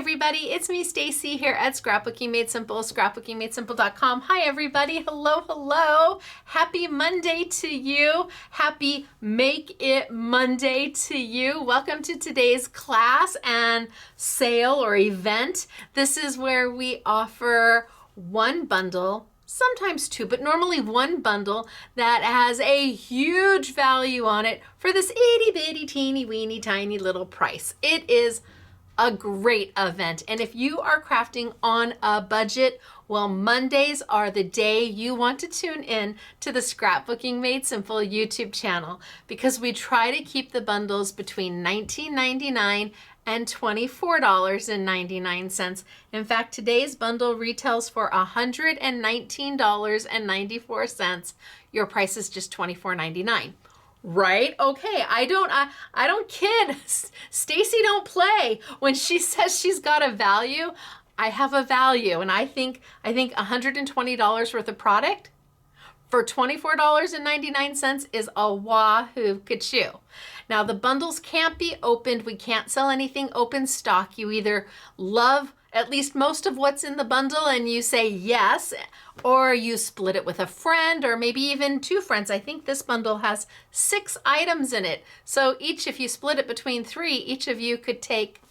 everybody, it's me Stacy here at Scrapbooking Made Simple, scrapbookingmadesimple.com. Hi everybody, hello. Happy Monday to you. Happy Make It Monday to you. Welcome to today's class and sale or event. This is where we offer one bundle, sometimes two, but normally one bundle that has a huge value on it for this itty bitty teeny weeny tiny little price. It is a great event. And if you are crafting on a budget, well, Mondays are the day you want to tune in to the Scrapbooking Made Simple YouTube channel, because we try to keep the bundles between $19.99 and $24.99. In fact, today's bundle retails for $119.94. Your price is just $24.99. Right? Okay, I don't kid. Stacy don't play. When she says she's got a value, I have a value, and I think $120 worth of product for $24.99 is a wahoo kachoo. Now the bundles can't be opened. We can't sell anything open stock. You either love at least most of what's in the bundle and you say yes, or you split it with a friend or maybe even two friends. I think this bundle has 6 items in it. So if you split it between 3, each of you could take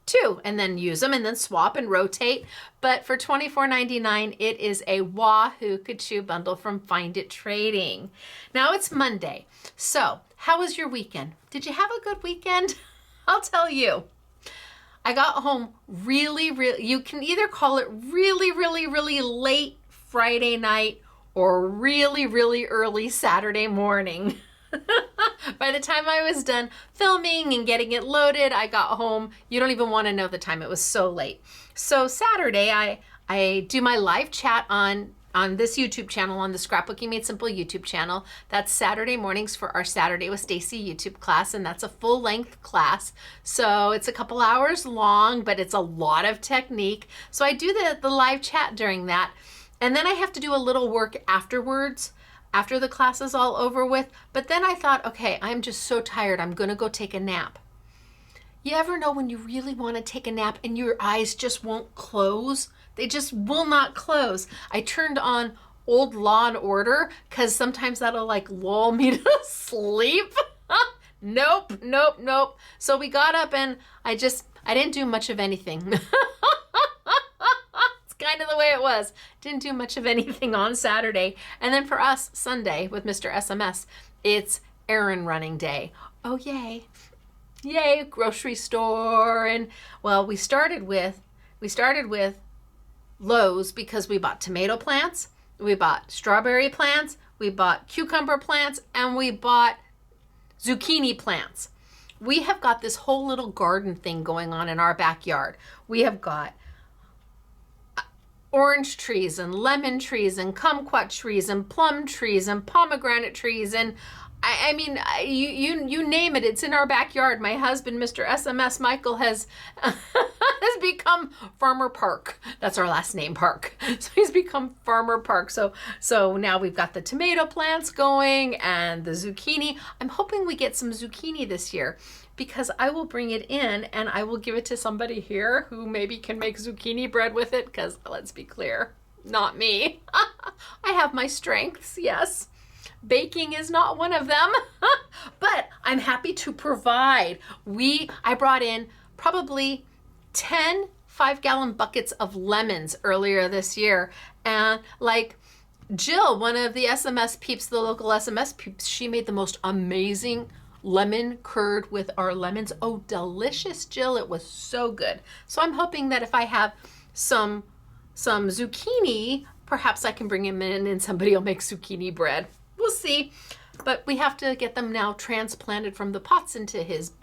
2 and then use them and then swap and rotate. But for $24.99, it is a wahoo kachoo bundle from Find It Trading. Now it's Monday. So how was your weekend? Did you have a good weekend? I'll tell you. I got home really, you can either call it really late Friday night or really early Saturday morning. By the time I was done filming and getting it loaded, I got home. You don't even want to know the time. It was so late. So Saturday, I do my live chat on this YouTube channel, on the Scrapbooking Made Simple YouTube channel. That's Saturday mornings for our Saturday with Stacy YouTube class, and that's a full-length class. So it's a couple hours long, but it's a lot of technique. So I do the live chat during that, and then I have to do a little work afterwards, after the class is all over with. But then I thought, okay, I'm just so tired, I'm gonna go take a nap. You ever know when you really want to take a nap and your eyes just won't close? They just will not close. I turned on old Law and Order because sometimes that'll like lull me to sleep. Nope. So we got up and I didn't do much of anything. It's kind of the way it was. Didn't do much of anything on Saturday. And then for us, Sunday with Mr. SMS, it's errand running day. Oh, yay. Yay, grocery store. And well, we started with Lowe's because we bought tomato plants, we bought strawberry plants, we bought cucumber plants, and we bought zucchini plants. We have got this whole little garden thing going on in our backyard. We have got orange trees and lemon trees and kumquat trees and plum trees and pomegranate trees, and I mean, you name it, it's in our backyard. My husband, Mr. SMS Michael, has become Farmer Park. That's our last name, Park. So he's become Farmer Park. So now we've got the tomato plants going and the zucchini. I'm hoping we get some zucchini this year, because I will bring it in and I will give it to somebody here who maybe can make zucchini bread with it, because let's be clear, not me. I have my strengths, yes. Baking is not one of them, but I'm happy to provide. I brought in probably 10 5-gallon buckets of lemons earlier this year. And like Jill, one of the SMS peeps, the local SMS peeps, she made the most amazing lemon curd with our lemons. Oh, delicious, Jill. It was so good. So I'm hoping that if I have some zucchini, perhaps I can bring him in and somebody will make zucchini bread. We'll see, but we have to get them now transplanted from the pots into his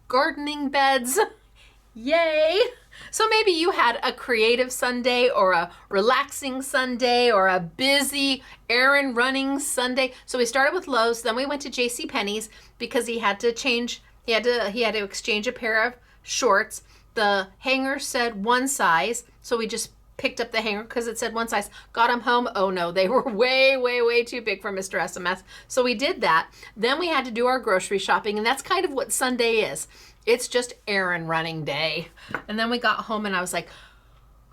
gardening beds. Yay! So maybe you had a creative Sunday or a relaxing Sunday or a busy errand running Sunday. So we started with Lowe's, then we went to JCPenney's because he had to exchange a pair of shorts. The hanger said one size, so we just picked up the hanger because it said one size. Got them home. Oh no, they were way too big for Mr. SMS. So we did that. Then we had to do our grocery shopping, and that's kind of what Sunday is. It's just errand running day. And then we got home and I was like,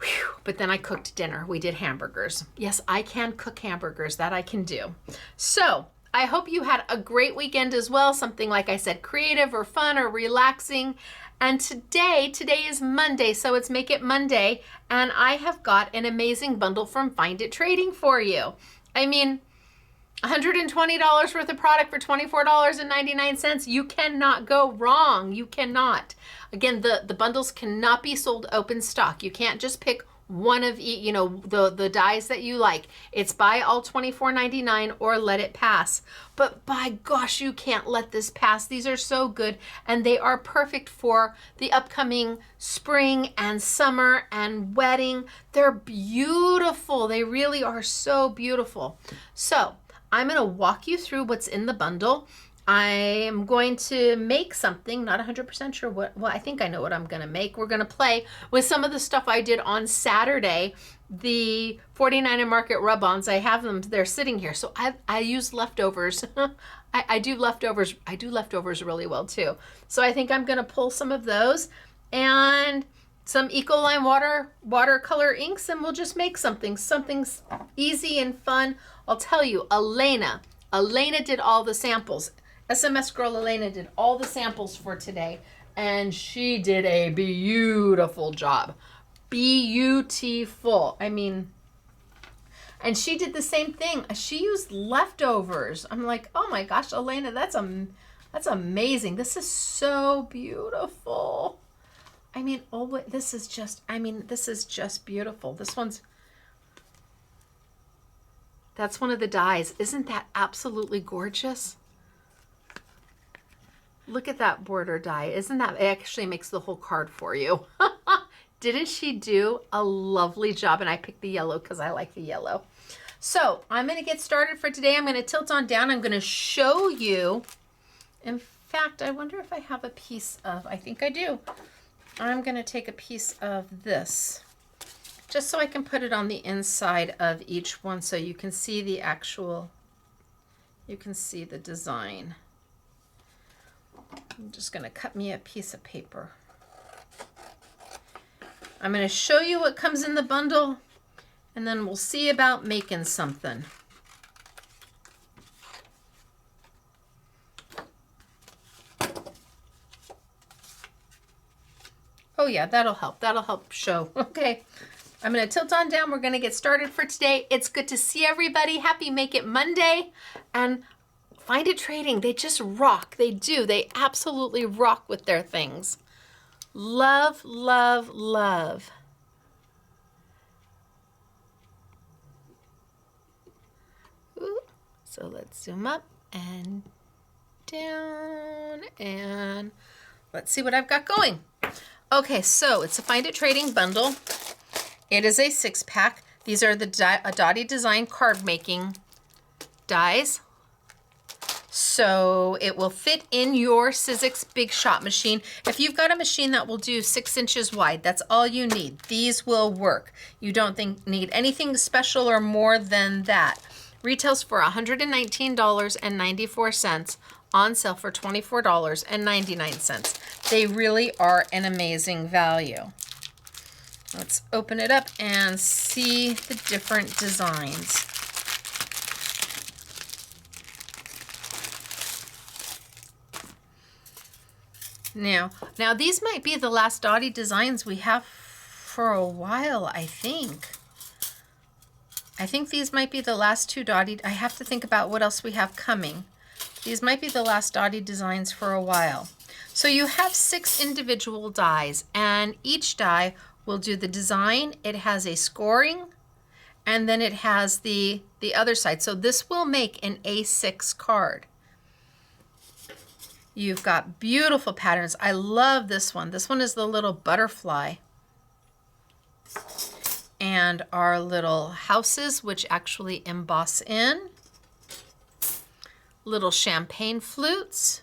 whew, but then I cooked dinner. We did hamburgers. Yes, I can cook hamburgers. That I can do. So I hope you had a great weekend as well. Something, like I said, creative or fun or relaxing. And today is Monday, so it's Make It Monday. And I have got an amazing bundle from Find It Trading for you. I mean, $120 worth of product for $24.99. You cannot go wrong. You cannot. Again, the bundles cannot be sold open stock. You can't just pick one of the dies that you like. It's buy all $24.99 or let it pass. But by gosh, you can't let this pass. These are so good, and they are perfect for the upcoming spring and summer and wedding. They're beautiful. They really are so beautiful. So I'm going to walk you through what's in the bundle. I am going to make something, not 100% sure what, well, I think I know what I'm going to make. We're going to play with some of the stuff I did on Saturday, the 49 and Market rub-ons. I have them, they're sitting here. So I use leftovers. I do leftovers. I do leftovers really well too. So I think I'm going to pull some of those and some Ecoline watercolor inks, and we'll just make something easy and fun. I'll tell you, Elena did all the samples. SMS girl Elena did all the samples for today, and she did a beautiful job. Beautiful. I mean, and she did the same thing. She used leftovers. I'm like, oh my gosh, Elena, that's amazing. This is so beautiful. I mean, oh, this is just beautiful. That's one of the dies. Isn't that absolutely gorgeous? Look at that border die. Isn't that, it actually makes the whole card for you. Didn't she do a lovely job? And I picked the yellow because I like the yellow. So I'm going to get started for today. I'm going to tilt on down. I'm going to show you. In fact, I wonder if I have a piece of, I think I do. I'm going to take a piece of this, just so I can put it on the inside of each one so you can see the actual, you can see the design. I'm just going to cut me a piece of paper. I'm going to show you what comes in the bundle, and then we'll see about making something. Oh yeah, that'll help. That'll help show. Okay. I'm going to tilt on down. We're going to get started for today. It's good to see everybody. Happy Make It Monday. And Find It Trading, they just rock. They do. They absolutely rock with their things. Love, love, love. Ooh. So let's zoom up and down, and let's see what I've got going. Okay, so it's a Find It Trading bundle. It is a 6-pack. These are the Dottie Design card making dies. So it will fit in your Sizzix Big Shot machine. If you've got a machine that will do 6 inches wide, that's all you need. These will work. You don't need anything special or more than that. Retails for $119.94, on sale for $24.99. They really are an amazing value. Let's open it up and see the different designs. Now these might be the last Dottie designs we have for a while, I think. I think these might be the last 2 Dottie. I have to think about what else we have coming. These might be the last Dottie designs for a while. So you have 6 individual dies, and each die will do the design. It has a scoring, and then it has the other side. So this will make an A6 card. You've got beautiful patterns. I love this one. This one is the little butterfly. And our little houses, which actually emboss in. Little champagne flutes.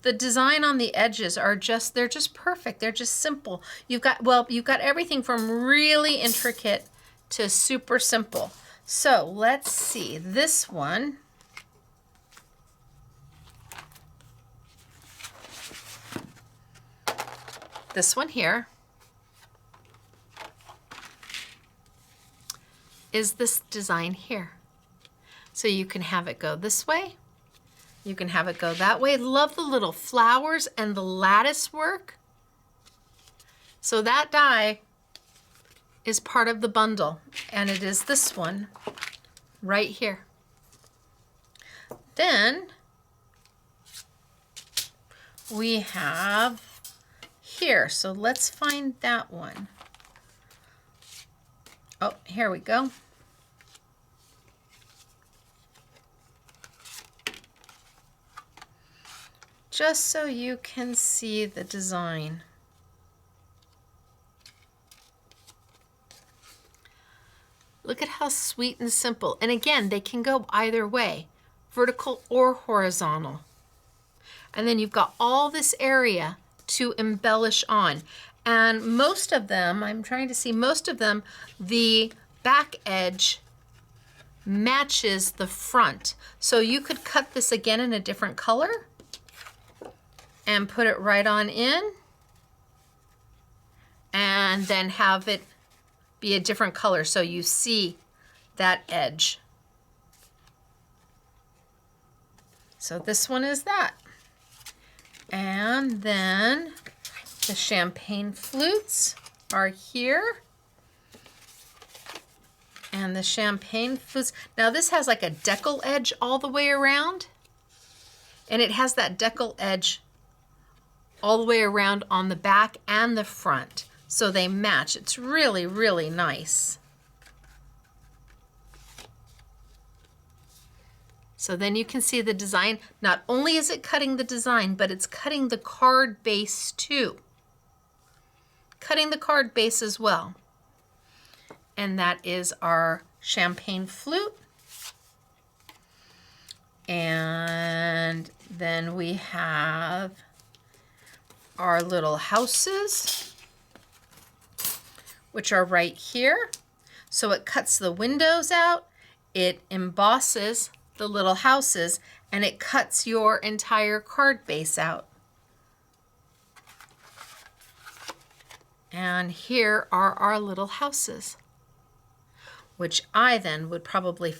The design on the edges are they're just perfect. They're just simple. You've got everything from really intricate to super simple. So let's see this one. this one here is this design here. So you can have it go this way. You can have it go that way. Love the little flowers and the lattice work. So that die is part of the bundle, and it is this one right here. Then we have here, so let's find that one. Oh, here we go. Just so you can see the design. Look at how sweet and simple. And again, they can go either way, vertical or horizontal. And then you've got all this area to embellish on. And most of them, I'm trying to see, most of them, the back edge matches the front. So you could cut this again in a different color and put it right on in, and then have it be a different color so you see that edge. So this one is that. And then the champagne flutes are here. And the champagne flutes, now this has like a decal edge all the way around, and it has that decal edge all the way around on the back and the front. So they match. It's really, really nice. So then you can see the design. Not only is it cutting the design, but it's cutting the card base too. Cutting the card base as well. And that is our champagne flute. And then we have our little houses, which are right here. So it cuts the windows out, it embosses the little houses, and it cuts your entire card base out. And here are our little houses, which I then would probably,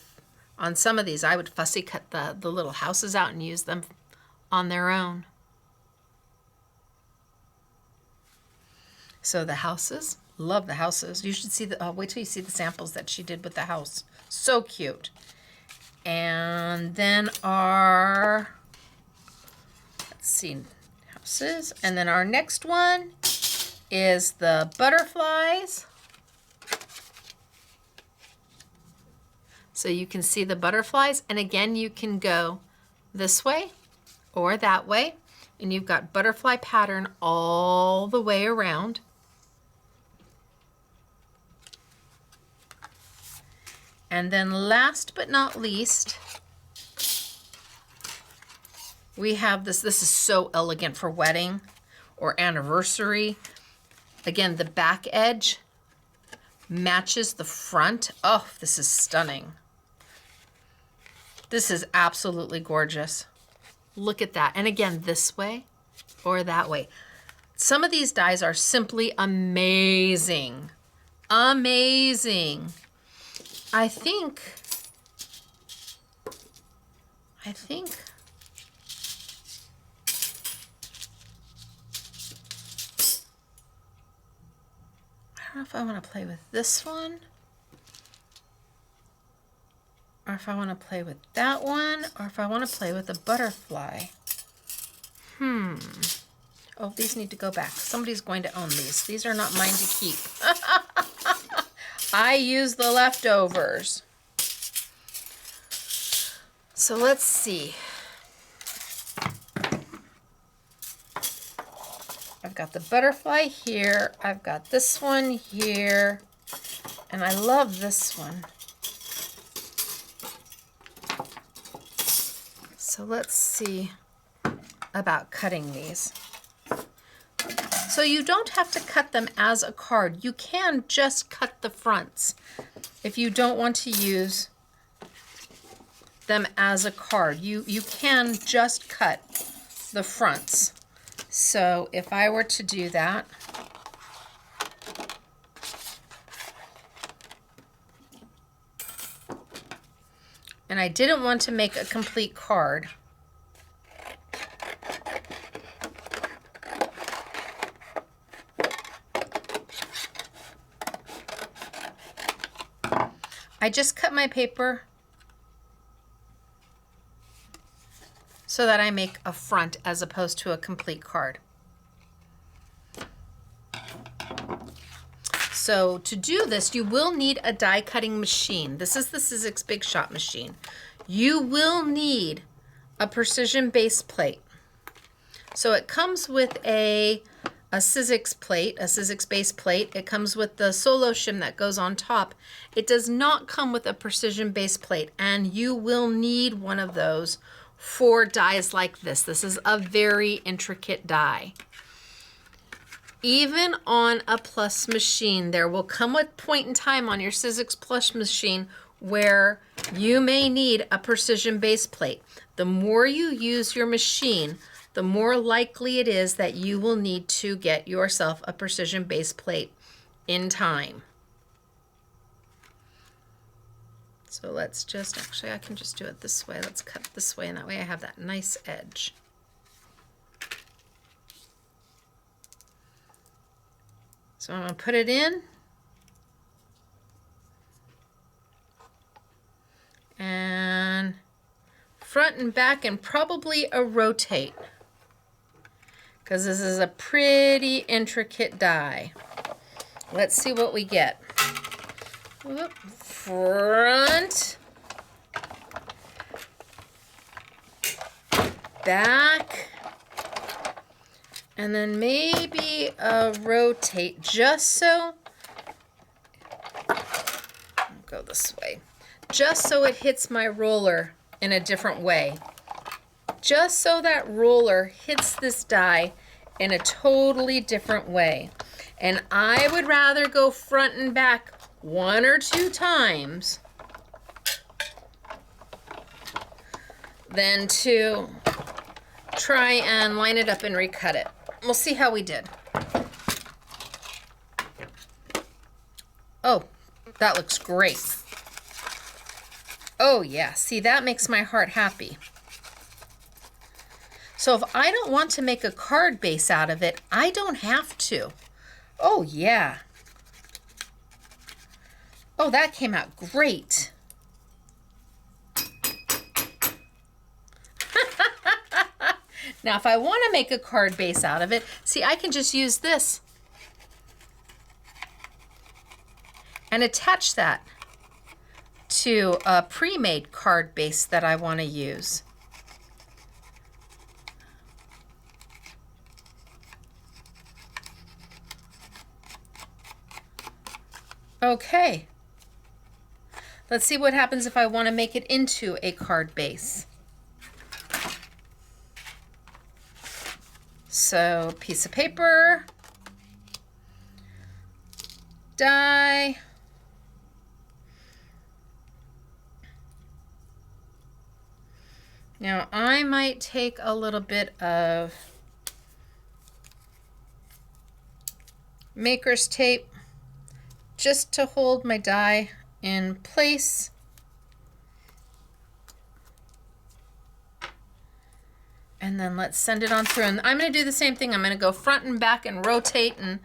on some of these, I would fussy cut the little houses out and use them on their own. So the houses, love the houses. You should see the, wait till you see the samples that she did with the house. So cute. And then our, let's see, houses. And then our next one is the butterflies. So you can see the butterflies. And again, you can go this way or that way. And you've got butterfly pattern all the way around. And then last but not least, we have this. This is so elegant for wedding or anniversary. Again, the back edge matches the front. Oh, this is stunning. This is absolutely gorgeous. Look at that. And again, this way or that way. Some of these dies are simply amazing. Amazing. I think, I don't know if I want to play with this one, or if I want to play with that one, or if I want to play with a butterfly. Oh, these need to go back. Somebody's going to own these. These are not mine to keep. I use the leftovers. So let's see. I've got the butterfly here. I've got this one here. And I love this one. So let's see about cutting these. So you don't have to cut them as a card. You can just cut the fronts if you don't want to use them as a card. You can just cut the fronts. So if I were to do that, and I didn't want to make a complete card, I just cut my paper so that I make a front as opposed to a complete card. So to do this, you will need a die cutting machine. This is the Sizzix Big Shot machine. You will need a precision base plate. So it comes with a Sizzix plate, a Sizzix base plate. It comes with the solo shim that goes on top. It does not come with a precision base plate, and you will need one of those for dies like this. This is a very intricate die. Even on a plus machine, there will come a point in time on your Sizzix Plus machine where you may need a precision base plate. The more you use your machine, the more likely it is that you will need to get yourself a precision base plate in time. So let's just, actually I can just do it this way. Let's cut this way, and that way I have that nice edge. So I'm going to put it in. And front and back, and probably a rotate, because this is a pretty intricate die. Let's see what we get. Whoop. Front, back, and then maybe a rotate, just so, I'll go this way, just so it hits my roller in a different way. Just so that roller hits this die in a totally different way. And I would rather go front and back 1 or 2 times than to try and line it up and recut it. We'll see how we did. Oh, that looks great. Oh yeah, see, that makes my heart happy. So if I don't want to make a card base out of it, I don't have to. Oh yeah. Oh, that came out great. Now, if I want to make a card base out of it, see, I can just use this and attach that to a pre-made card base that I want to use. Okay. Let's see what happens if I want to make it into a card base. So, piece of paper, die, now I might take a little bit of maker's tape just to hold my die in place. And then let's send it on through. And I'm going to do the same thing. I'm going to go front and back and rotate. And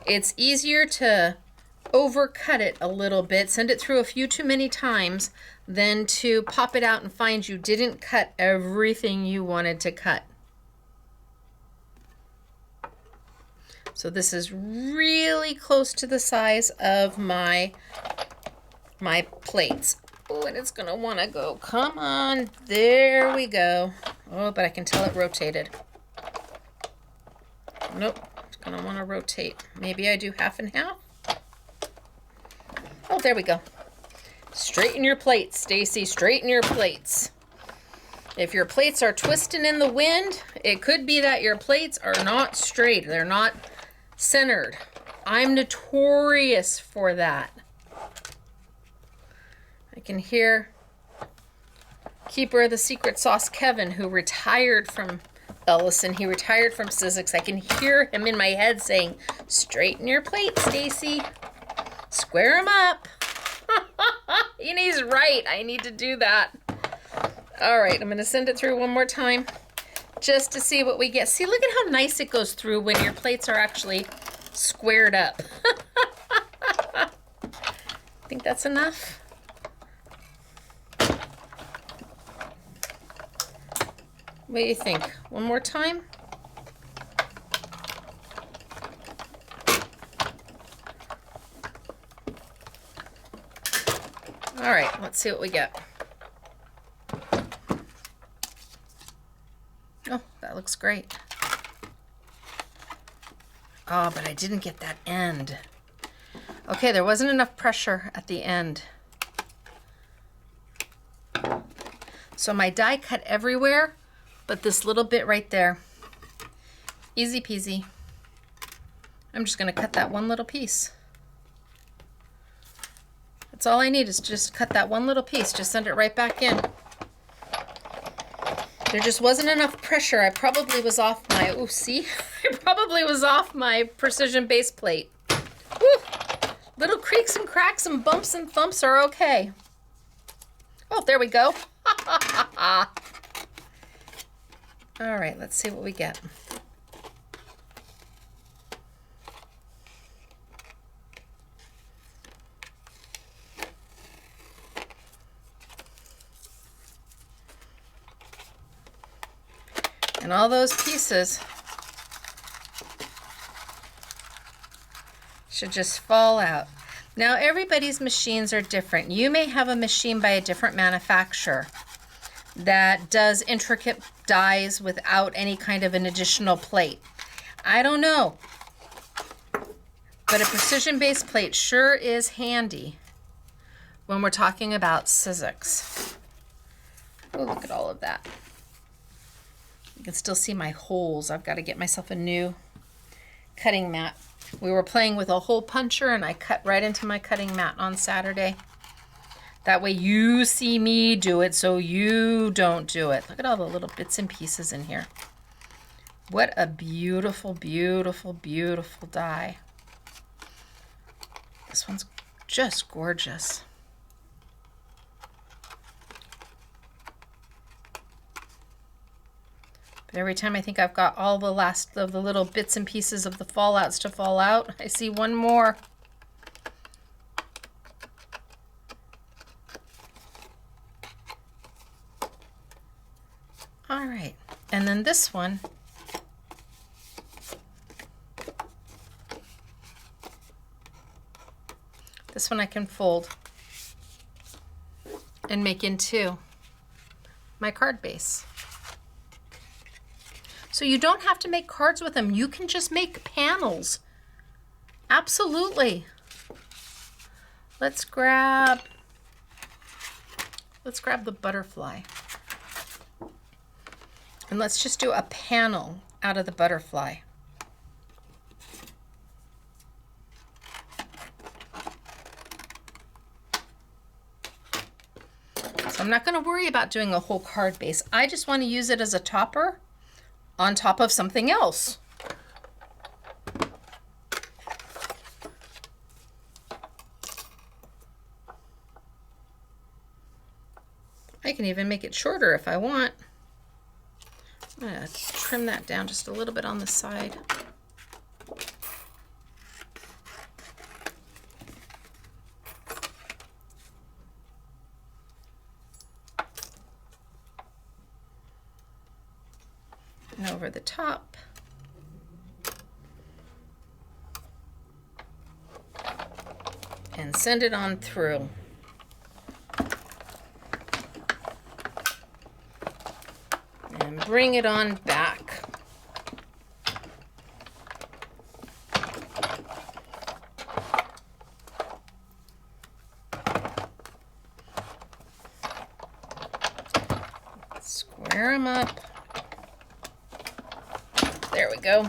it's easier to overcut it a little bit, send it through a few too many times, than to pop it out and find you didn't cut everything you wanted to cut. So this is really close to the size of my plates. Oh, and it's gonna wanna go. Come on, there we go. Oh, but I can tell it rotated. Nope, it's gonna wanna rotate. Maybe I do half and half. Oh, there we go. Straighten your plates, Stacy, straighten your plates. If your plates are twisting in the wind, it could be that your plates are not straight. They're not centered. I'm notorious for that. I can hear keeper of the secret sauce Kevin, who retired from Ellison. He retired from Sizzix. I can hear him in my head saying, straighten your plate, Stacy. Square them up. And he's right. I need to do that. All right, I'm going to send it through one more time just to see what we get. See, look at how nice it goes through when your plates are actually squared up. I think that's enough. What do you think? One more time? All right, let's see what we get. Oh, that looks great. Oh, but I didn't get that end. Okay, there wasn't enough pressure at the end. So my die cut everywhere, but this little bit right there. Easy peasy. I'm just gonna cut that one little piece. That's all I need is just cut that one little piece. Just send it right back in. There just wasn't enough pressure. I probably was off my, ooh, see? I probably was off my precision base plate. Woo! Little creaks and cracks and bumps and thumps are okay. Oh, there we go. All right, let's see what we get. And all those pieces should just fall out. Now, everybody's machines are different. You may have a machine by a different manufacturer that does intricate dies without any kind of an additional plate. I don't know. But a precision base plate sure is handy when we're talking about Sizzix. Oh, look at all of that. You can still see my holes. I've got to get myself a new cutting mat. We were playing with a hole puncher and I cut right into my cutting mat on Saturday. That way you see me do it so you don't do it. Look at all the little bits and pieces in here. What a beautiful, beautiful, beautiful die. This one's just gorgeous. But every time I think I've got all the last of the little bits and pieces of the fallouts to fall out, I see one more. All right, and then this one, I can fold and make into my card base. So you don't have to make cards with them. You can just make panels. Absolutely. Let's grab the butterfly. And let's just do a panel out of the butterfly. So I'm not going to worry about doing a whole card base. I just want to use it as a topper on top of something else. I can even make it shorter if I want. I'm going to trim that down just a little bit on the side. And over the top. And send it on through. And bring it on back. Square them up. There we go.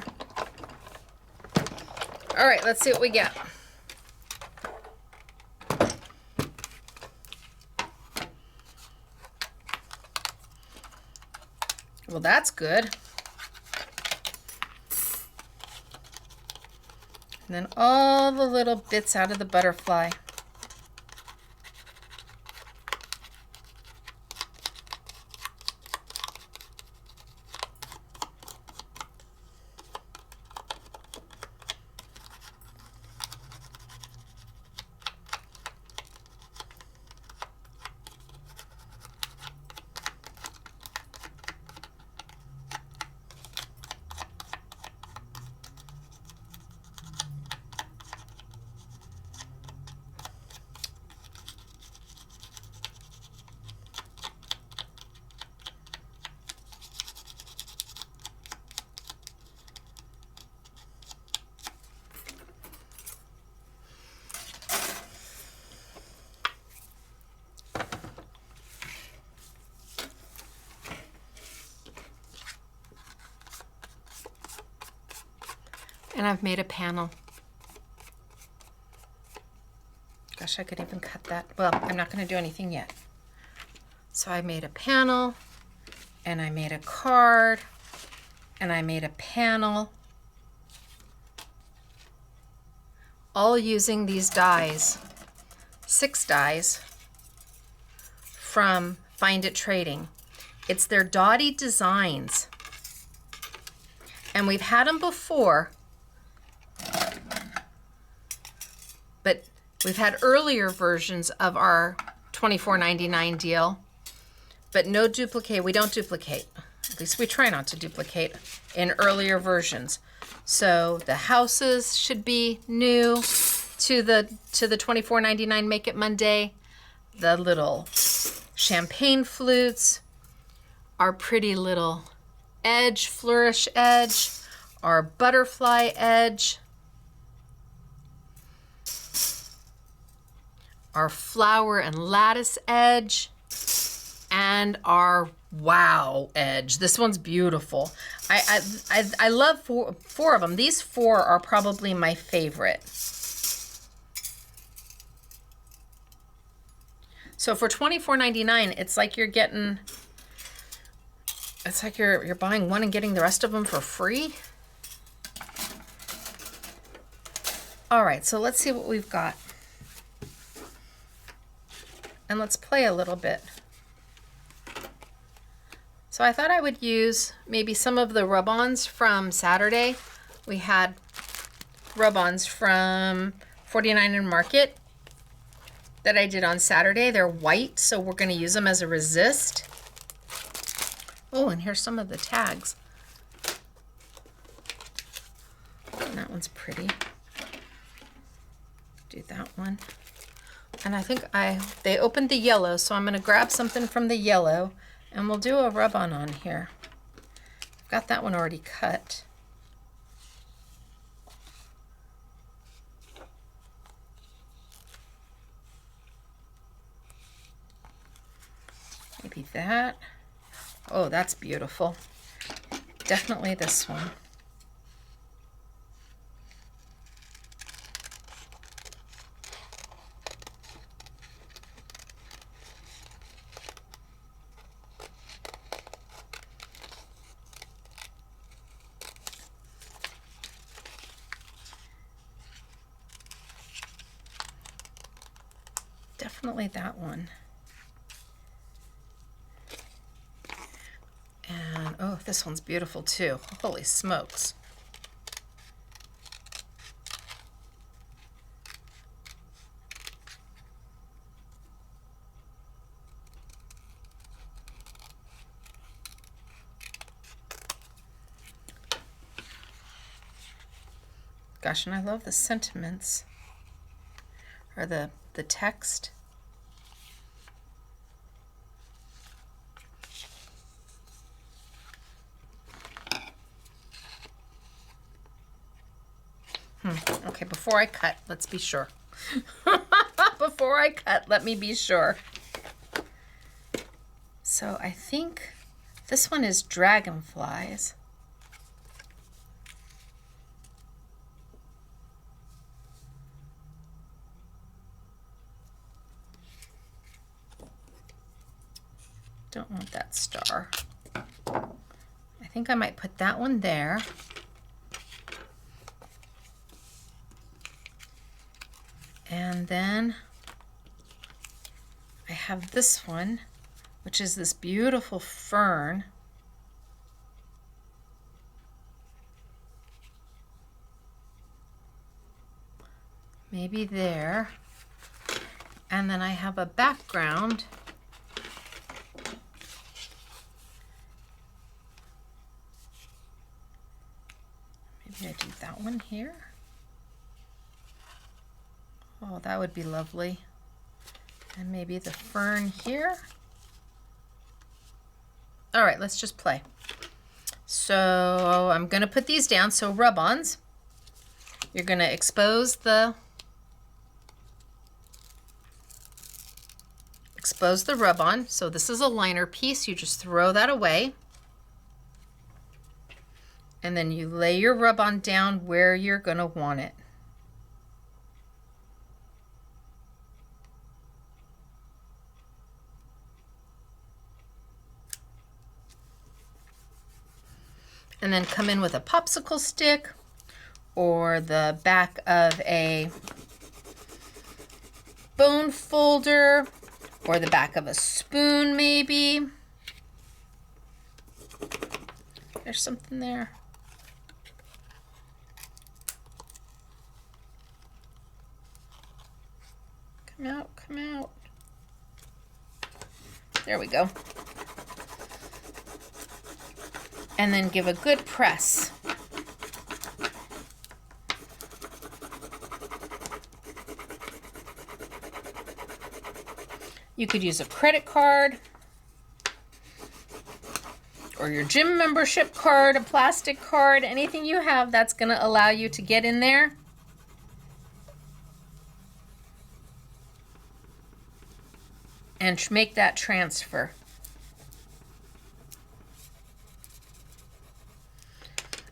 All right, let's see what we get. Well, that's good. And then all the little bits out of the butterfly. And I've made a panel. Gosh, I could even cut that. Well, I'm not going to do anything yet. So I made a panel, and I made a card, and I made a panel, all using these dies, 6 dies from Find It Trading. It's their Dottie Designs. And we've had them before, but we've had earlier versions of our $24.99 deal, but no duplicate. We don't duplicate. At least we try not to duplicate in earlier versions. So the houses should be new to the $24.99 Make It Monday. The little champagne flutes, our pretty little edge, flourish edge, our butterfly edge, our flower and lattice edge, and our wow edge. This one's beautiful. I love four of them. These 4 are probably my favorite. So for $24.99, it's like you're getting, it's like you're buying one and getting the rest of them for free. All right, so let's see what we've got. And let's play a little bit. So I thought I would use maybe some of the rub-ons from Saturday. We had rub-ons from 49 and Market that I did on Saturday. They're white, so we're going to use them as a resist. Oh, and here's some of the tags. And that one's pretty. Do that one. And I think they opened the yellow, so I'm going to grab something from the yellow, and we'll do a rub-on on here. I've got that one already cut. Maybe that. Oh, that's beautiful. Definitely this one. Definitely that one. And oh, this one's beautiful too. Holy smokes. Gosh, and I love the sentiments or the text. Okay, before I cut, let's be sure. Before I cut, let me be sure. So I think this one is dragonflies. Don't want that star. I think I might put that one there. And then I have this one, which is this beautiful fern. Maybe there. And then I have a background. Maybe I do that one here. Oh, that would be lovely. And maybe the fern here. All right, let's just play. So I'm gonna put these down. So rub-ons. You're gonna expose the rub-on. So this is a liner piece. You just throw that away. And then you lay your rub-on down where you're gonna want it. And then come in with a popsicle stick or the back of a bone folder or the back of a spoon maybe. There's something there. Come out, come out. There we go. And then give a good press. You could use a credit card or your gym membership card, a plastic card, anything you have that's going to allow you to get in there. And make that transfer.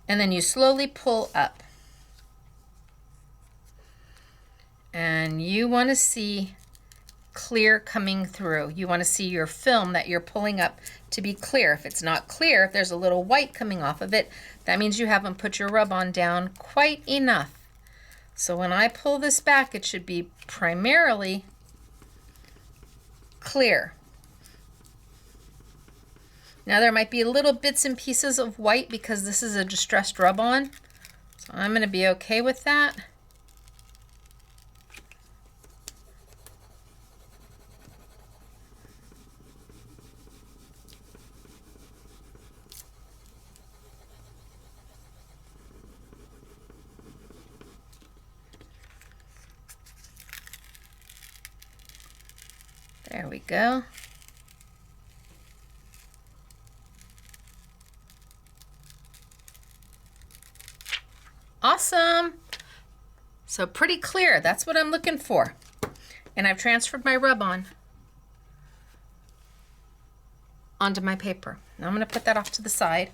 And then you slowly pull up. And you want to see clear coming through. You want to see your film that you're pulling up to be clear. If it's not clear, if there's a little white coming off of it, that means you haven't put your rub-on down quite enough. So when I pull this back, it should be primarily clear. Now there might be little bits and pieces of white because this is a distressed rub-on. So I'm going to be okay with that. There we go. Awesome. So pretty clear. That's what I'm looking for. And I've transferred my rub-on onto my paper. Now I'm going to put that off to the side.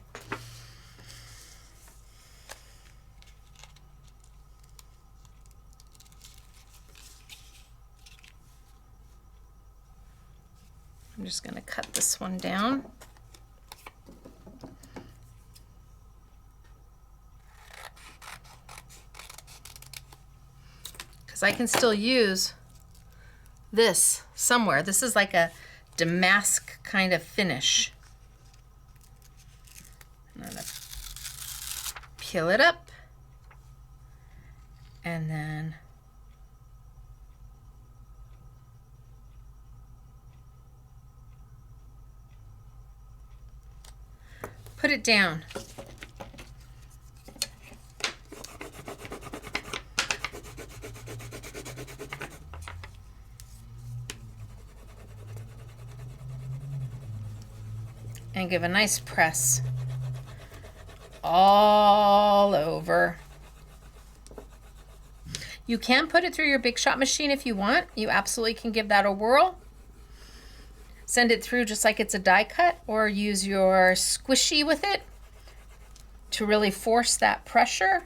I'm just going to cut this one down. Because I can still use this somewhere. This is like a damask kind of finish. I'm going to peel it up and then put it down. And give a nice press all over. You can put it through your Big Shot machine if you want. You absolutely can give that a whirl. Send it through just like it's a die cut, or use your squishy with it to really force that pressure.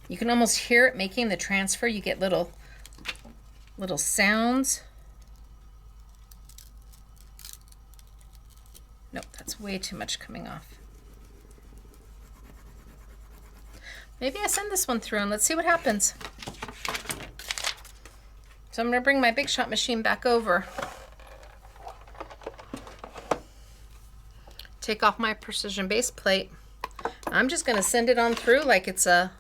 You can almost hear it making the transfer. You get little sounds. Nope, that's way too much coming off. Maybe I send this one through and let's see what happens. So I'm going to bring my Big Shot machine back over. Take off my precision base plate. I'm just going to send it on through like it's a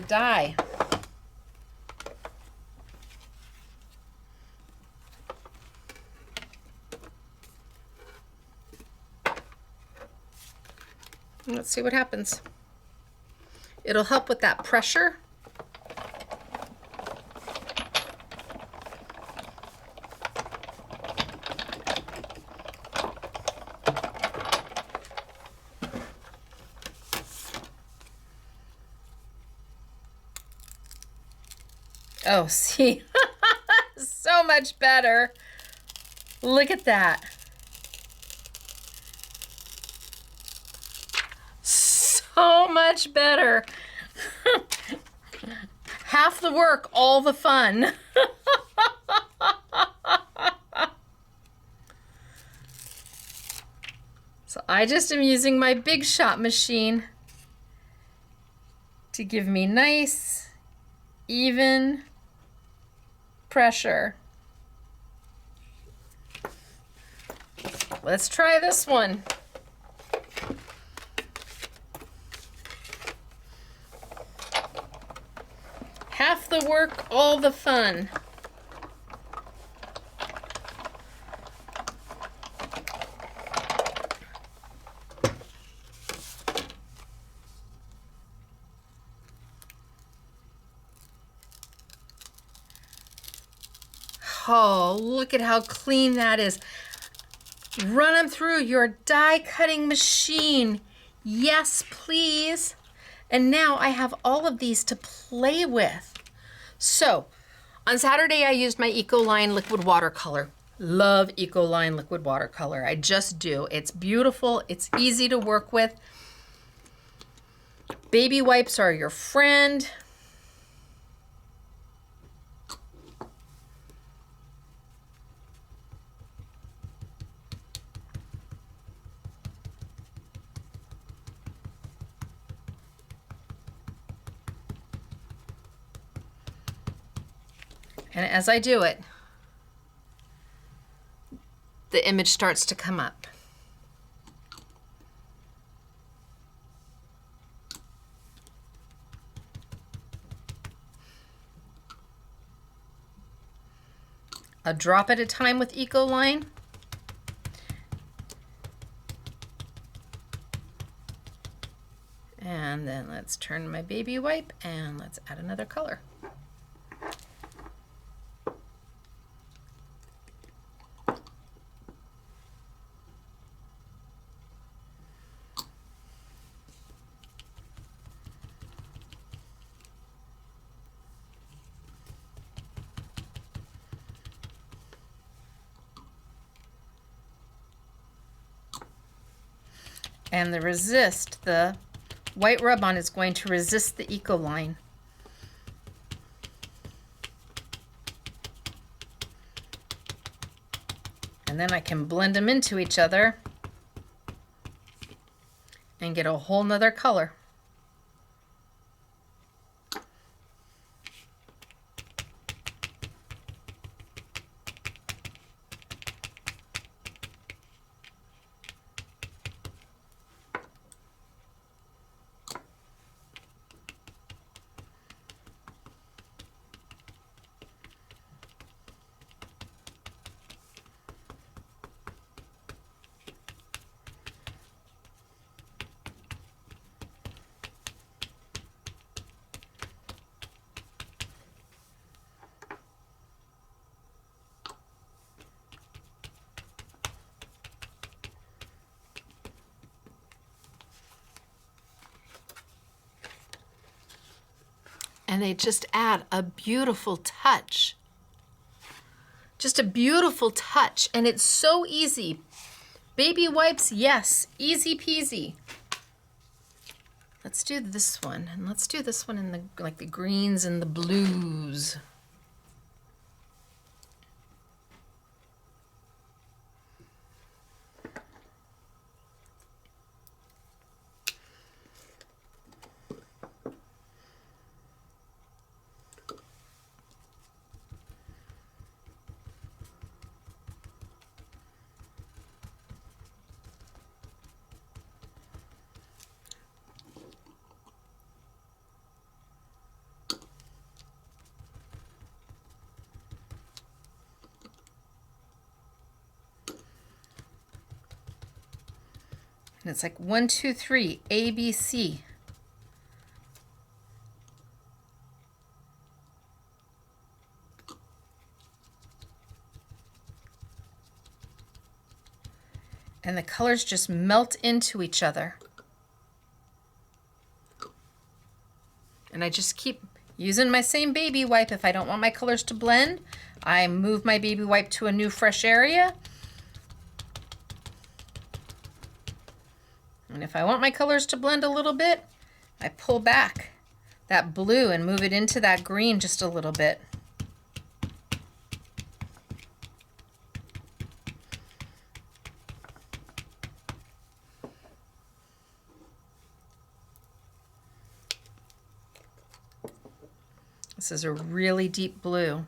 die. Let's see what happens. It'll help with that pressure. Oh, see, so much better. Look at that. So much better. Half the work, all the fun. So I just am using my Big Shot machine to give me nice, even pressure. Let's try this one. Half the work, all the fun. Oh, look at how clean that is. Run them through your die cutting machine. Yes, please. And now I have all of these to play with. So on Saturday, I used my Ecoline liquid watercolor. Love Ecoline liquid watercolor. I just do. It's beautiful. It's easy to work with. Baby wipes are your friend. And as I do it, the image starts to come up. A drop at a time with Ecoline. And then let's turn my baby wipe and let's add another color. And the white rub-on is going to resist the Ecoline. And then I can blend them into each other and get a whole nother color. And they just add a beautiful touch. Just a beautiful touch, and it's so easy. Baby wipes, yes, easy peasy. Let's let's do this one, and let's do this one in the like the greens and the blues. And it's like 1, 2, 3, A, B, C. And the colors just melt into each other. And I just keep using my same baby wipe. If I don't want my colors to blend, I move my baby wipe to a new fresh area. And if I want my colors to blend a little bit, I pull back that blue and move it into that green just a little bit. This is a really deep blue.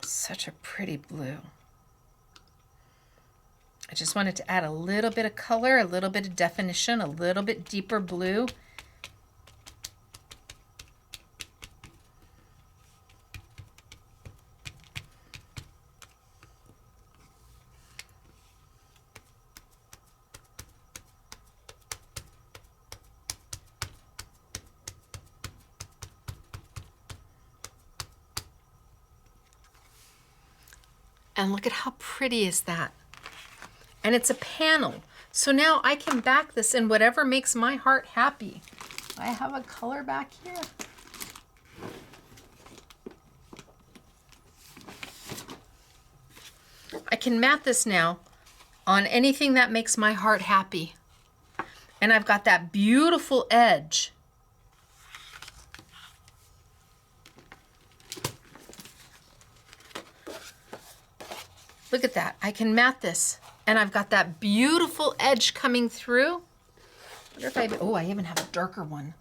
Such a pretty blue. I just wanted to add a little bit of color, a little bit of definition, a little bit deeper blue. And look at how pretty is that? And it's a panel. So now I can back this in whatever makes my heart happy. I have a color back here. I can mat this now on anything that makes my heart happy. And I've got that beautiful edge. Look at that. I can mat this. And I've got that beautiful edge coming through. I wonder if I even have a darker one.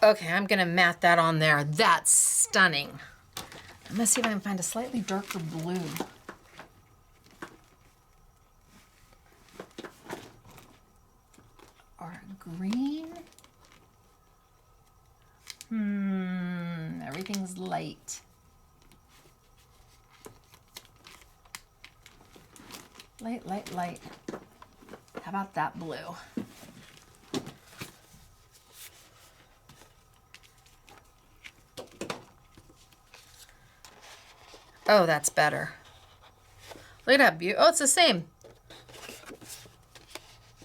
Okay, I'm gonna mat that on there. That's stunning. I'm gonna see if I can find a slightly darker blue. Or a green. Everything's light. Light, light, light. How about that blue? Oh, that's better. Look at that beautiful. Oh, it's the same.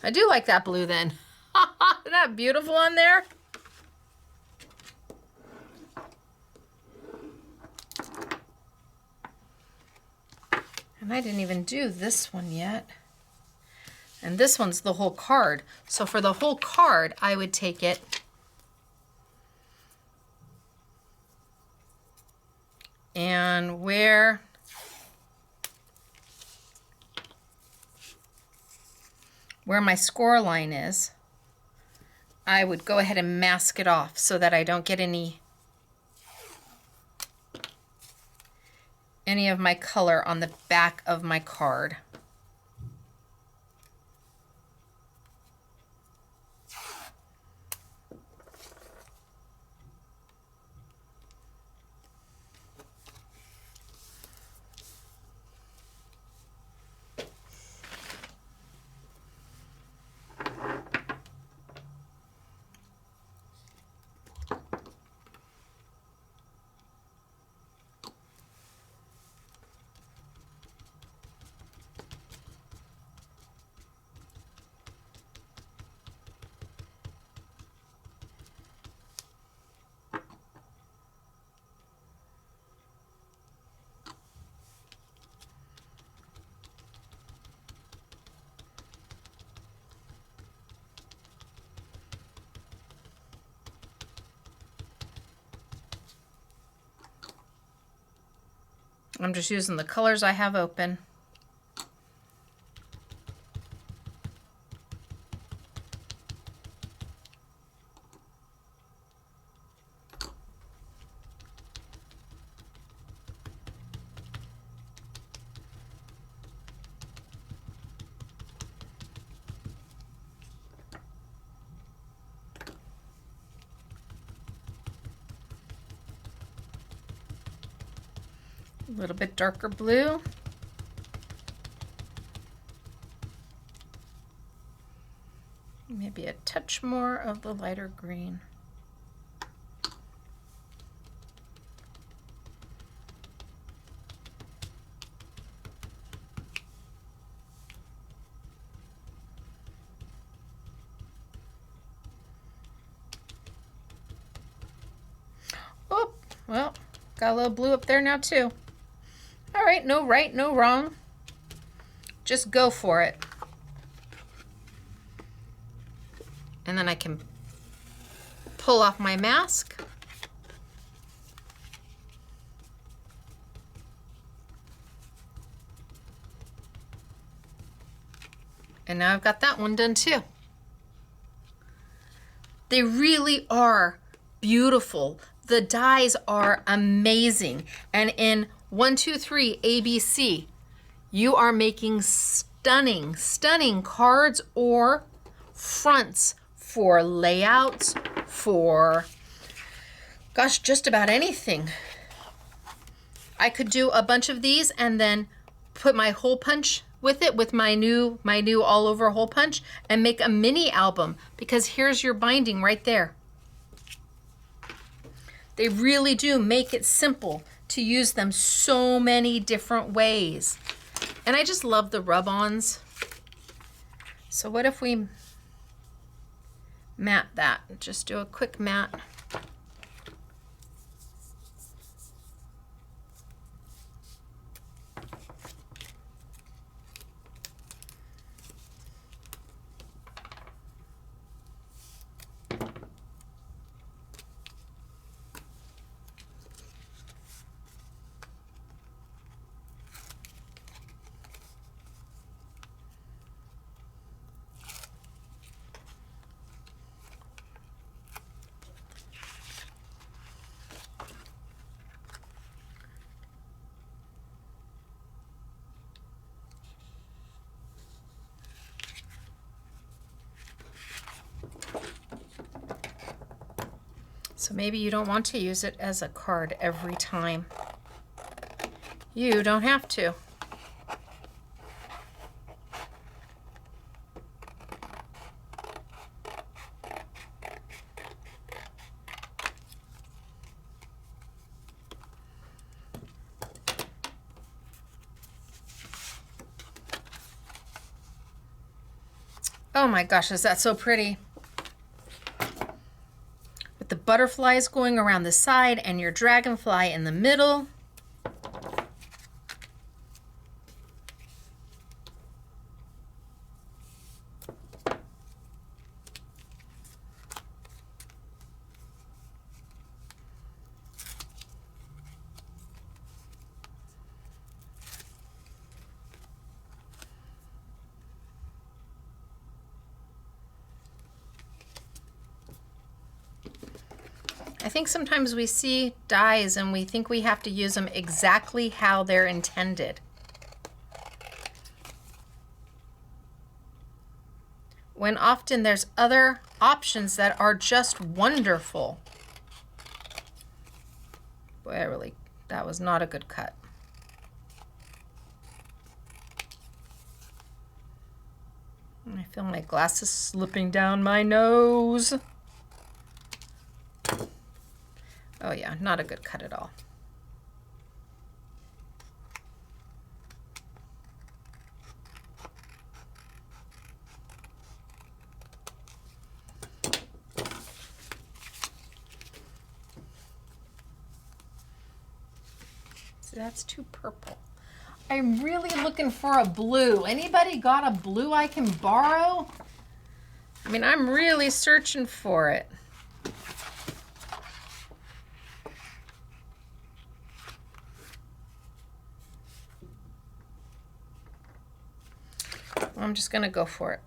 I do like that blue then. Isn't that beautiful on there? And I didn't even do this one yet. And this one's the whole card. So for the whole card, I would take it and where my score line is, I would go ahead and mask it off so that I don't get any of my color on the back of my card. I'm just using the colors I have open. A little bit darker blue. Maybe a touch more of the lighter green. Oh, well, got a little blue up there now too. All right, no right, no wrong. Just go for it. And then I can pull off my mask. And now I've got that one done too. They really are beautiful. The dies are amazing. And in 1, 2, 3 ABC, you are making stunning, stunning cards or fronts for layouts, for, gosh, just about anything. I could do a bunch of these and then put my hole punch with it, with my new all over hole punch, and make a mini album, because here's your binding right there. They really do make it simple to use them so many different ways. And I just love the rub-ons. So what if we matte that? Just do a quick matte. So maybe you don't want to use it as a card every time. You don't have to. Oh my gosh, is that so pretty? With the butterflies going around the side and your dragonfly in the middle. I think sometimes we see dies and we think we have to use them exactly how they're intended. When often there's other options that are just wonderful. Boy, that was not a good cut. I feel my glasses slipping down my nose. Oh yeah, not a good cut at all. So that's too purple. I'm really looking for a blue. Anybody got a blue I can borrow? I mean, I'm really searching for it. I'm just gonna go for it.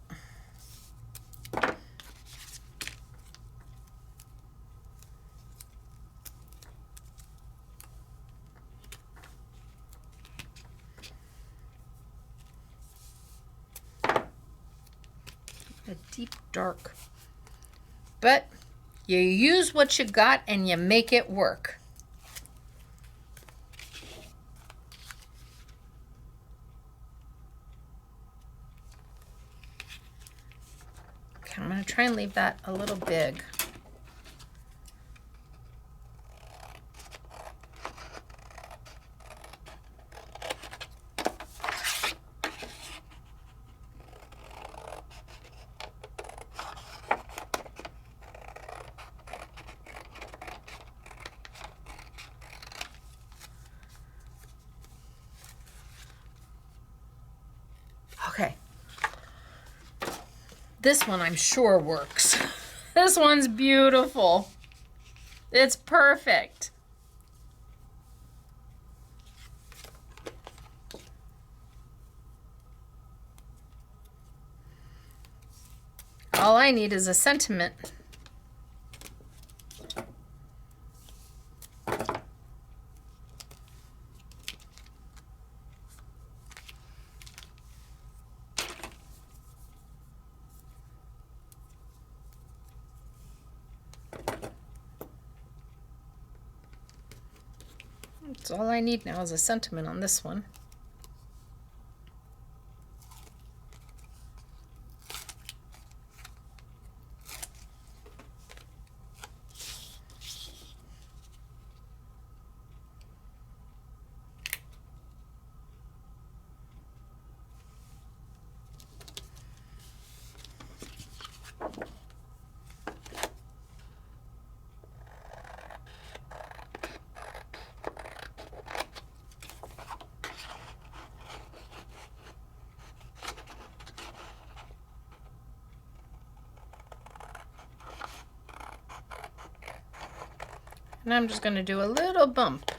A deep dark. But you use what you got and you make it work. Okay, I'm going to try and leave that a little big. Okay. This one I'm sure works. This one's beautiful. It's perfect. All I need is a sentiment. That's all I need now is a sentiment on this one. And I'm just going to do a little bump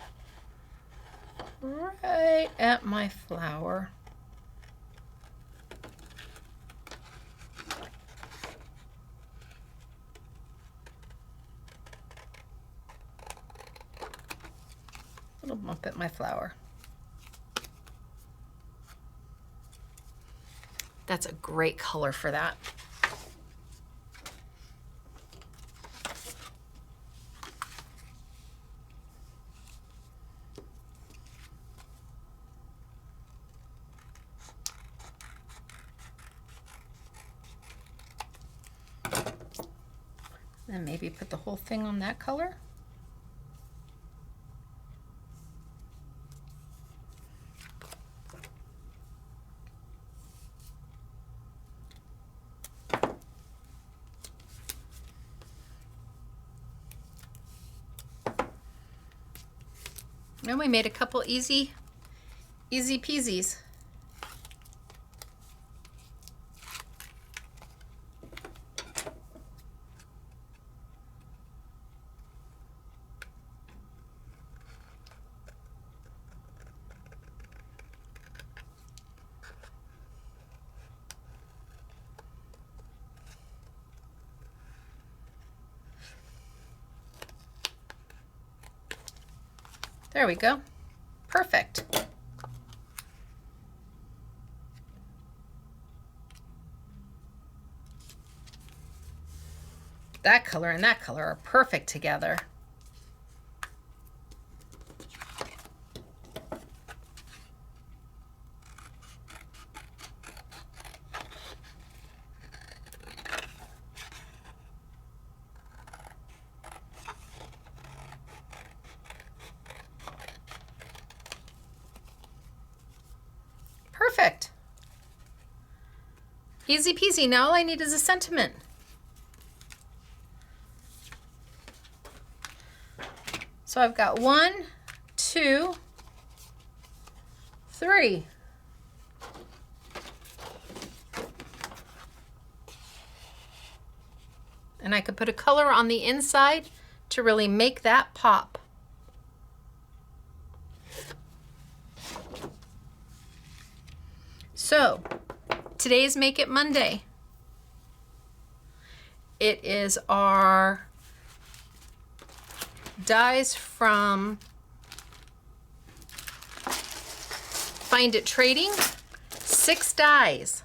right at my flower. Little bump at my flower. That's a great color for that. And maybe put the whole thing on that color. And we made a couple easy peasies. There we go. Perfect. That color and that color are perfect together. Perfect. Easy peasy. Now all I need is a sentiment. So I've got 1, 2, 3. And I could put a color on the inside to really make that pop. So Today's Make It Monday. It is our dies from Find It Trading. 6 dies.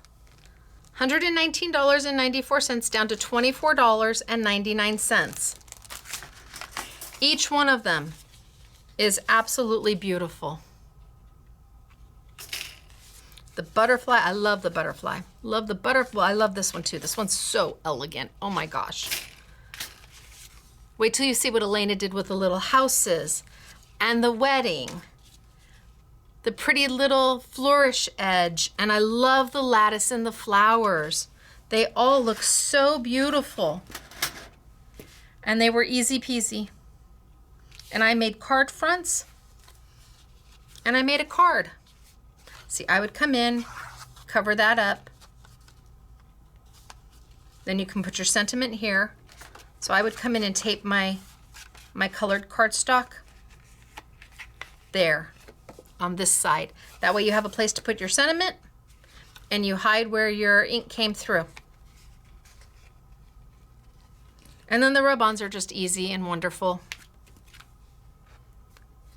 $119.94 down to $24.99. Each one of them is absolutely beautiful. The butterfly, I love the butterfly. Love the butterfly. I love this one too. This one's so elegant. Oh my gosh. Wait till you see what Elena did with the little houses and the wedding. The pretty little flourish edge. And I love the lattice and the flowers. They all look so beautiful. And they were easy peasy. And I made card fronts. And I made a card. See, I would come in, cover that up. Then you can put your sentiment here. So I would come in and tape my colored cardstock there on this side. That way you have a place to put your sentiment and you hide where your ink came through. And then the rub-ons are just easy and wonderful.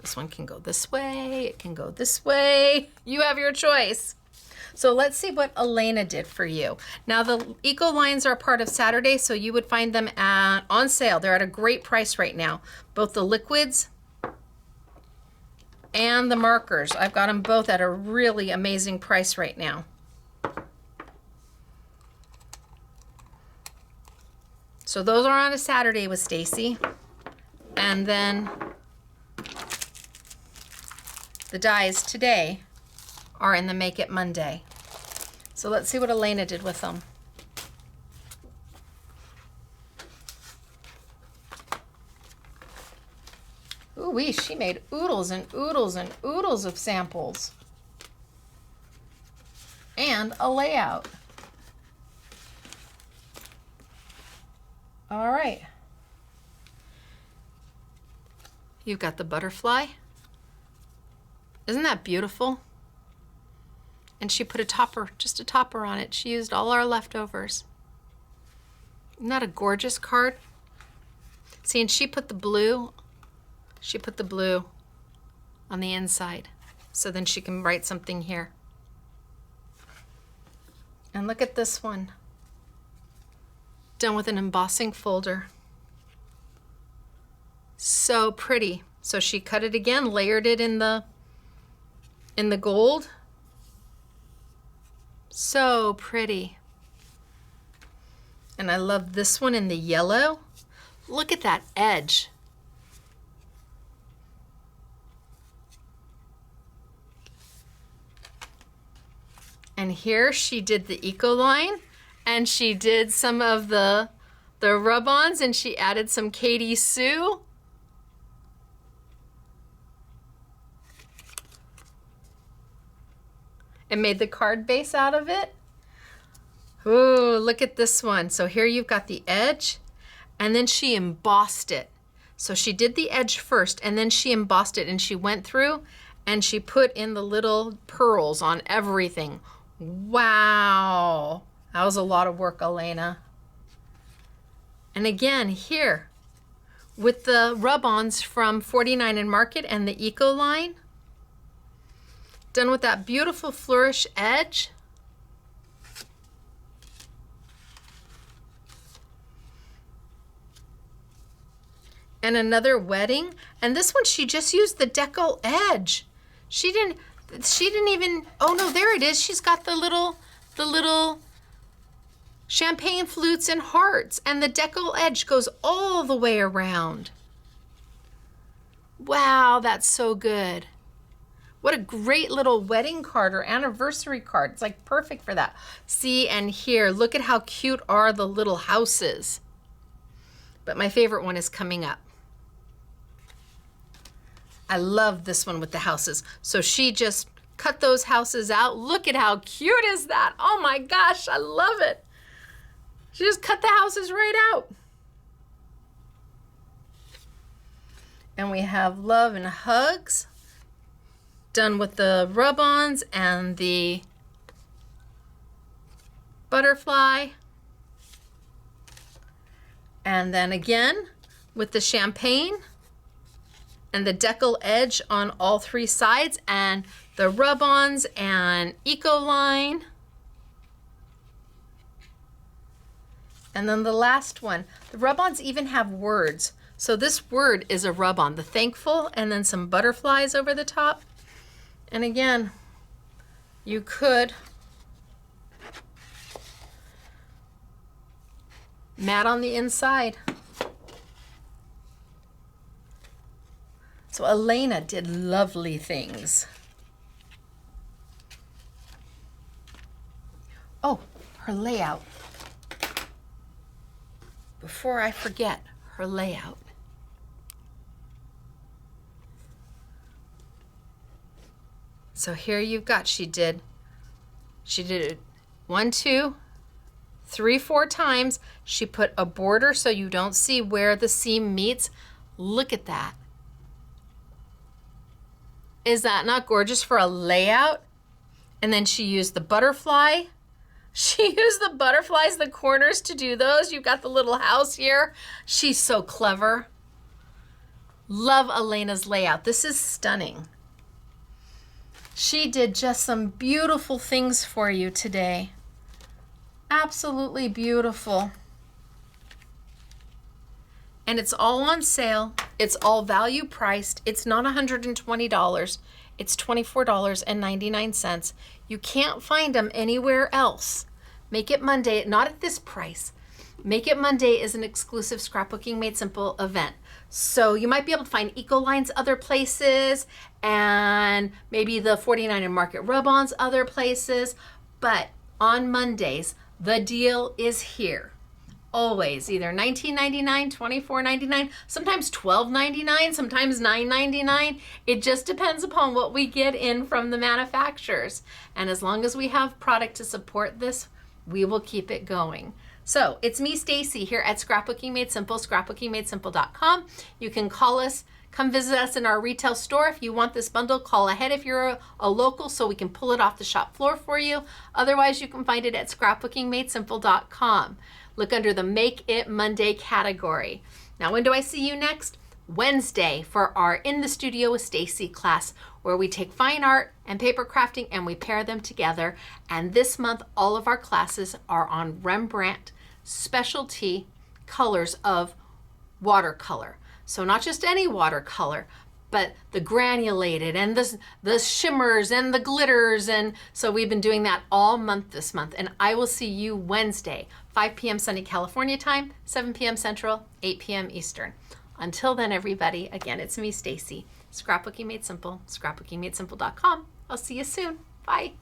This one can go this way, it can go this way. You have your choice. So let's see what Elena did for you. Now the Eco lines are part of Saturday, so you would find them on sale. They're at a great price right now. Both the liquids and the markers. I've got them both at a really amazing price right now. So those are on a Saturday with Stacy. And then the dies today are in the Make It Monday. So let's see what Elena did with them. Ooh-wee, she made oodles and oodles and oodles of samples. And a layout. All right. You've got the butterfly. Isn't that beautiful? And she put a topper, just a topper on it. She used all our leftovers. Isn't that a gorgeous card? See, and she put the blue on the inside. So then she can write something here. And look at this one. Done with an embossing folder. So pretty. So she cut it again, layered it in the gold. So pretty. And I love this one in the yellow. Look at that edge. And here she did the Eco line, and she did some of the rub-ons, and she added some Katie Sue. And made the card base out of it. Ooh, look at this one. So here you've got the edge, and then she embossed it. So she did the edge first, and then she embossed it, and she went through and she put in the little pearls on everything. Wow, that was a lot of work, Elena. And again, here, with the rub-ons from 49 and Market and the Eco line, done with that beautiful flourish edge. And another wedding. And this one, she just used the decal edge. She didn't even, oh no, there it is. She's got the little champagne flutes and hearts, and the decal edge goes all the way around. Wow, that's so good. What a great little wedding card or anniversary card. It's like perfect for that. See, and here, look at how cute are the little houses. But my favorite one is coming up. I love this one with the houses. So she just cut those houses out. Look at how cute is that? Oh my gosh, I love it. She just cut the houses right out. And we have love and hugs done with the rub-ons and the butterfly. And then again with the champagne and the decal edge on all three sides, and the rub-ons and eco line. And then the last one, the rub-ons even have words. So this word is a rub-on, the thankful, and then some butterflies over the top. And again, you could mat on the inside. So Elena did lovely things. Oh, her layout. Before I forget, her layout. So here you've got, she did it 1, 2, 3, 4 times. She put a border so you don't see where the seam meets. Look at that. Is that not gorgeous for a layout? And then she used the butterfly. She used the butterflies, the corners to do those. You've got the little house here. She's so clever. Love Elena's layout. This is stunning. She did just some beautiful things for you today. Absolutely beautiful. And it's all on sale. It's all value priced. It's not $120. It's $24.99. You can't find them anywhere else. Make It Monday, not at this price. Make It Monday is an exclusive Scrapbooking Made Simple event. So you might be able to find Eco Lines other places, and maybe the 49 and Market rub-ons other places. But on Mondays, the deal is here. Always either $19.99, $24.99, sometimes $12.99, sometimes $9.99. It just depends upon what we get in from the manufacturers. And as long as we have product to support this, we will keep it going. So it's me, Stacy, here at Scrapbooking Made Simple, scrapbookingmadesimple.com. You can call us, come visit us in our retail store. If you want this bundle, call ahead if you're a local so we can pull it off the shop floor for you. Otherwise, you can find it at scrapbookingmadesimple.com. Look under the Make It Monday category. Now, when do I see you next? Wednesday for our In the Studio with Stacy class, where we take fine art and paper crafting and we pair them together. And this month, all of our classes are on Rembrandt specialty colors of watercolor. So not just any watercolor, but the granulated and the shimmers and the glitters. And so we've been doing that all month this month. And I will see you Wednesday, 5 p.m. sunny California time, 7 p.m. Central, 8 p.m. Eastern. Until then, everybody, again, it's me, Stacy. Scrapbooking Made Simple, scrapbookingmadesimple.com. I'll see you soon. Bye.